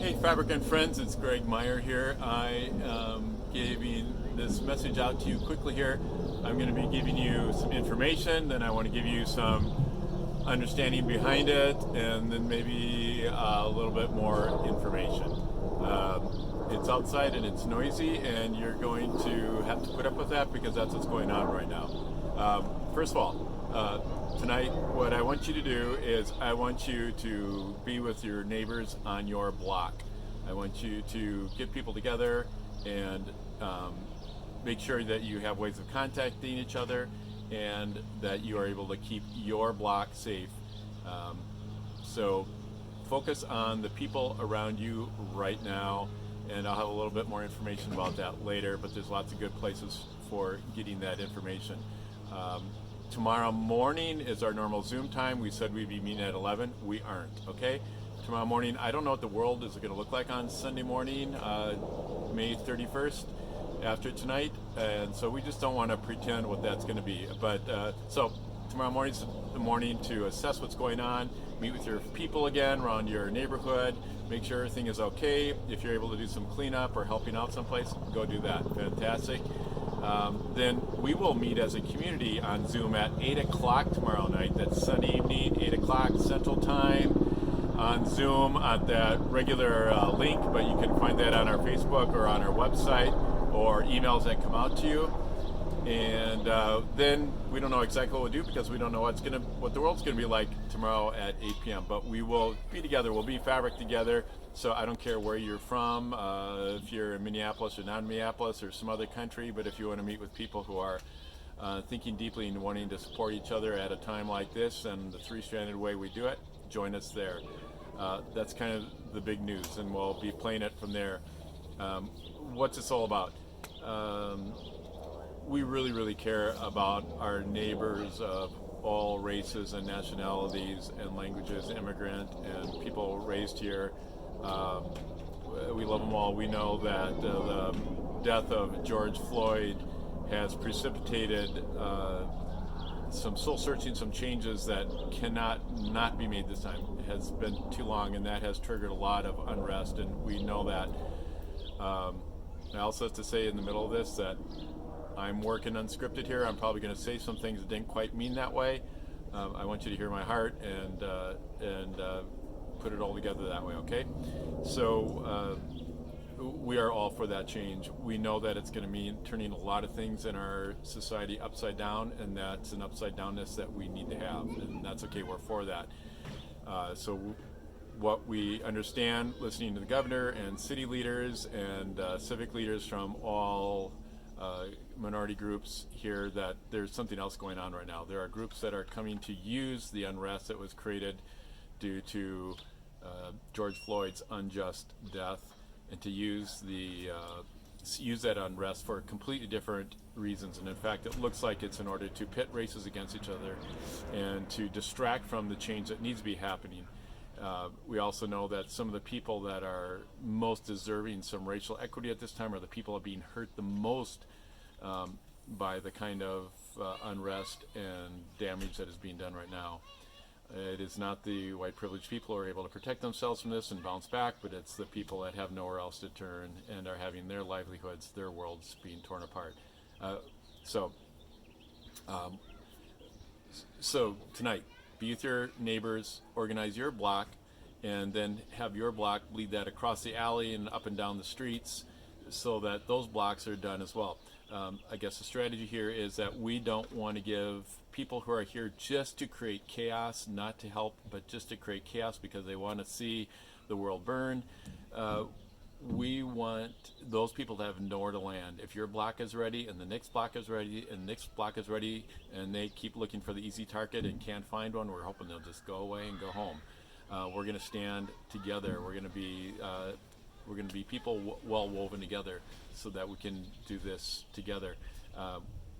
Hey, Fabric and Friends, it's Greg Meyer here. I am giving this message out to you quickly here. I'm going to be giving you some information, then I want to give you some understanding behind it, and then maybe a little bit more information. It's outside and it's noisy, and you're going to have to put up with that because that's what's going on right now. First of all, tonight, what I want you to do is I want you to be with your neighbors on your block. I want you to get people together and make sure that you have ways of contacting each other and that you are able to keep your block safe. So focus on the people around you right now, and I'll have a little bit more information about that later, but there's lots of good places for getting that information. Tomorrow morning is our normal Zoom time. We said we'd be meeting at 11. We aren't, okay? Tomorrow morning, I don't know what the world is going to look like on Sunday morning, May 31st, after tonight, and so we just don't want to pretend what that's going to be. But so tomorrow morning's the morning to assess what's going on, meet with your people again around your neighborhood, make sure everything is okay. If you're able to do some cleanup or helping out someplace, go do that. Fantastic. Then we will meet as a community on Zoom at 8 o'clock tomorrow night. That's Sunday evening, 8 o'clock Central Time on Zoom at that regular link, but you can find that on our Facebook or on our website or emails that come out to you. And then we don't know exactly what we'll do because we don't know what the world's gonna be like tomorrow at 8 p.m. But we will be together. We'll be Fabric together. So I don't care where you're from, if you're in Minneapolis or not Minneapolis or some other country. But if you want to meet with people who are thinking deeply and wanting to support each other at a time like this and the three-stranded way we do it, join us there. That's kind of the big news, and we'll be playing it from there. What's this all about? We really care about our neighbors of all races and nationalities and languages, immigrant and people raised here. We love them all. We know that the death of George Floyd has precipitated some soul searching, some changes that cannot not be made this time. It has been too long, and that has triggered a lot of unrest, and we know that. I also have to say in the middle of this that I'm working unscripted here. I'm probably going to say some things that didn't quite mean that way. I want you to hear my heart and put it all together that way, okay? So we are all for that change. We know that it's going to mean turning a lot of things in our society upside down, and that's an upside downness that we need to have, and that's okay. We're for that. So what we understand, listening to the governor and city leaders and civic leaders from all minority groups here, that there's something else going on right now. There are groups that are coming to use the unrest that was created due to George Floyd's unjust death, and to use that unrest for completely different reasons. And in fact, it looks like it's in order to pit races against each other and to distract from the change that needs to be happening. We also know that some of the people that are most deserving some racial equity at this time are the people that are being hurt the most by the kind of unrest and damage that is being done right now. It is not the white privileged people who are able to protect themselves from this and bounce back, but it's the people that have nowhere else to turn and are having their livelihoods, their worlds being torn apart. So tonight, be with your neighbors, organize your block, and then have your block lead that across the alley and up and down the streets so that those blocks are done as well. I guess the strategy here is that we don't want to give people who are here just to create chaos, not to help, but just to create chaos because they want to see the world burn. We want those people to have nowhere to land. If your block is ready and the next block is ready and the next block is ready and they keep looking for the easy target and can't find one, we're hoping they'll just go away and go home. We're going to stand together. We're going to be people well woven together so that we can do this together.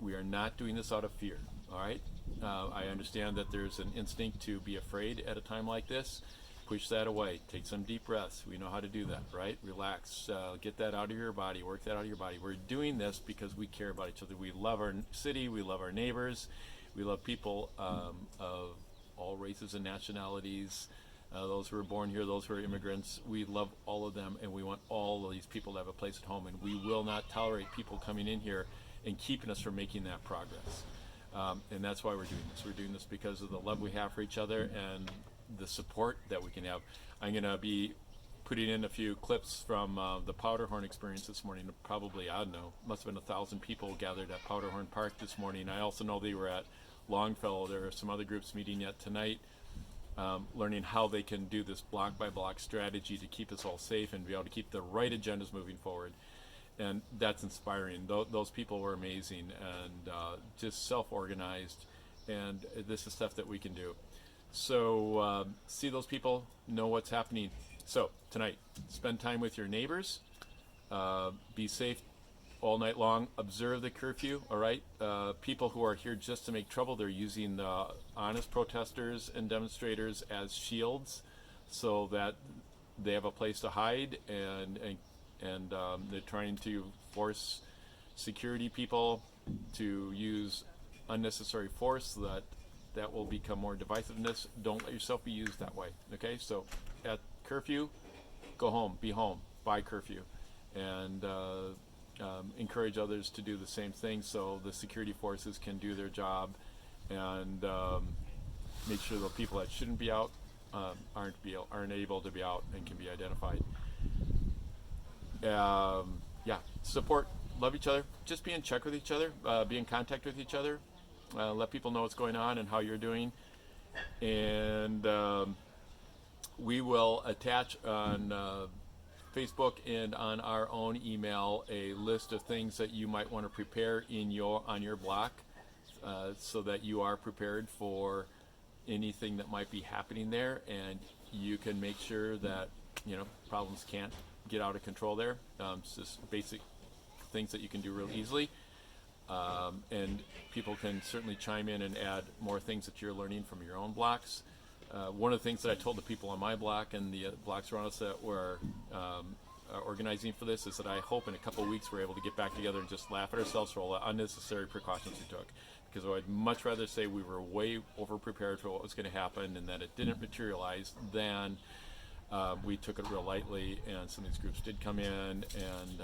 We are not doing this out of fear, all right? I understand that there's an instinct to be afraid at a time like this. Push that away. Take some deep breaths. We know how to do that, right? Relax. Get that out of your body. Work that out of your body. We're doing this because we care about each other. We love our city. We love our neighbors. We love people of all races and nationalities, those who are born here, those who are immigrants. We love all of them, and we want all of these people to have a place at home, and we will not tolerate people coming in here and keeping us from making that progress. And that's why we're doing this. We're doing this because of the love we have for each other and the support that we can have. I'm going to be putting in a few clips from the Powderhorn experience this morning. Probably, I don't know, must have been 1,000 people gathered at Powderhorn Park this morning. I also know they were at Longfellow. There are some other groups meeting yet tonight, learning how they can do this block by block strategy to keep us all safe and be able to keep the right agendas moving forward. And that's inspiring. Those people were amazing and just self-organized, and this is stuff that we can do. So see those people, know what's happening. So tonight, spend time with your neighbors, be safe all night long, observe the curfew, all right? People who are here just to make trouble, they're using the honest protesters and demonstrators as shields so that they have a place to hide, and they're trying to force security people to use unnecessary force so that will become more divisiveness. Don't let yourself be used that way, okay? So at curfew, go home, be home by curfew, and encourage others to do the same thing so the security forces can do their job and make sure the people that shouldn't be out aren't able to be out and can be identified. Yeah, support, love each other, just be in check with each other, be in contact with each other, let people know what's going on and how you're doing, and we will attach on Facebook and on our own email a list of things that you might want to prepare on your block, so that you are prepared for anything that might be happening there, and you can make sure that problems can't get out of control there. It's just basic things that you can do real easily, and people can certainly chime in and add more things that you're learning from your own blocks. One of the things that I told the people on my block and the blocks around us that were organizing for this is that I hope in a couple of weeks we're able to get back together and just laugh at ourselves for all the unnecessary precautions we took. Because I'd much rather say we were way over prepared for what was going to happen and that it didn't materialize than we took it real lightly, and some of these groups did come in and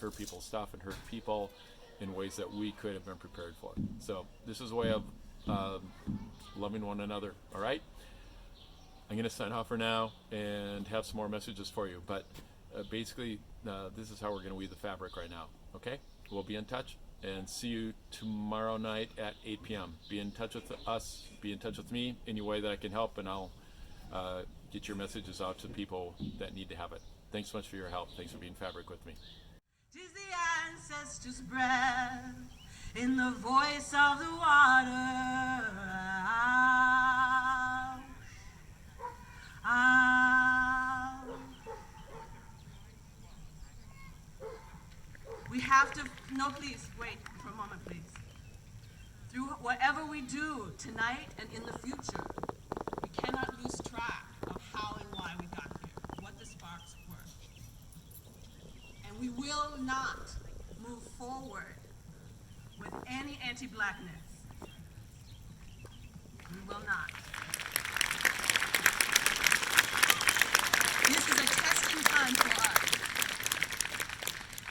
hurt people's stuff and hurt people in ways that we could have been prepared for. So this is a way of loving one another, all right? I'm going to sign off for now and have some more messages for you, but basically this is how we're going to weave the fabric right now, okay? We'll be in touch, and see you tomorrow night at 8 p.m. Be in touch with us, be in touch with me any way that I can help, and I'll get your messages out to people that need to have it. Thanks so much for your help. Thanks for being fabric with me. 'Tis the ancestors' breath in the voice of the water. We have to, no, please, wait for a moment, please. Through whatever we do tonight and in the future, we cannot lose track of how and why we got here, what the sparks were. And we will not move forward with any anti-blackness. We will not. This is a testing time for us.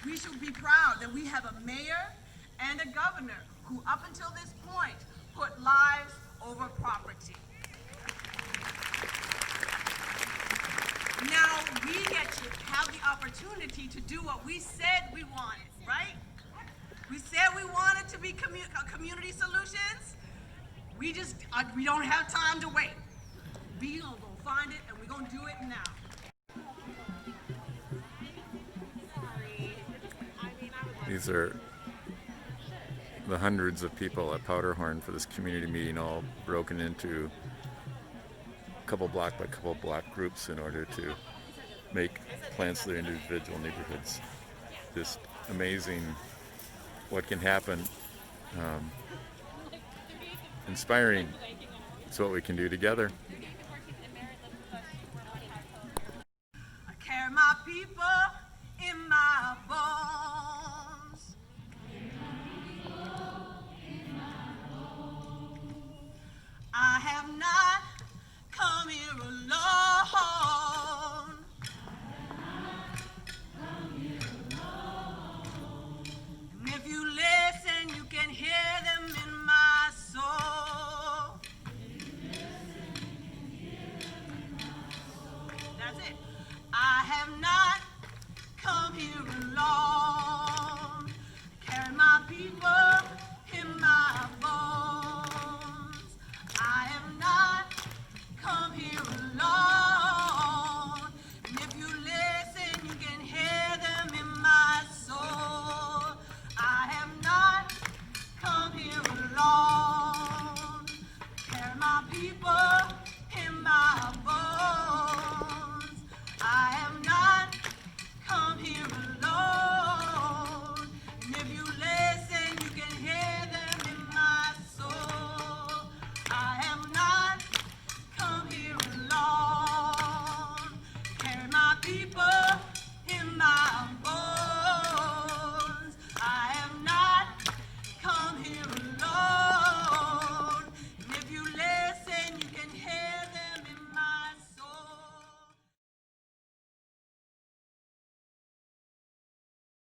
We should be proud that we have a mayor and a governor who, up until this point, put lives over property. Now we get to have the opportunity to do what we said we wanted, right? We said we wanted to be community solutions. We don't have time to wait. We gonna go find it, and we're gonna do it now. These are the hundreds of people at Powderhorn for this community meeting, all broken into couple block by couple block groups in order to make plans for their individual neighborhoods. Just amazing what can happen. Inspiring. It's what we can do together. I carry my people in my bones. I have not come here alone. And if you listen, you can hear them in my soul. That's it. I have not come here alone.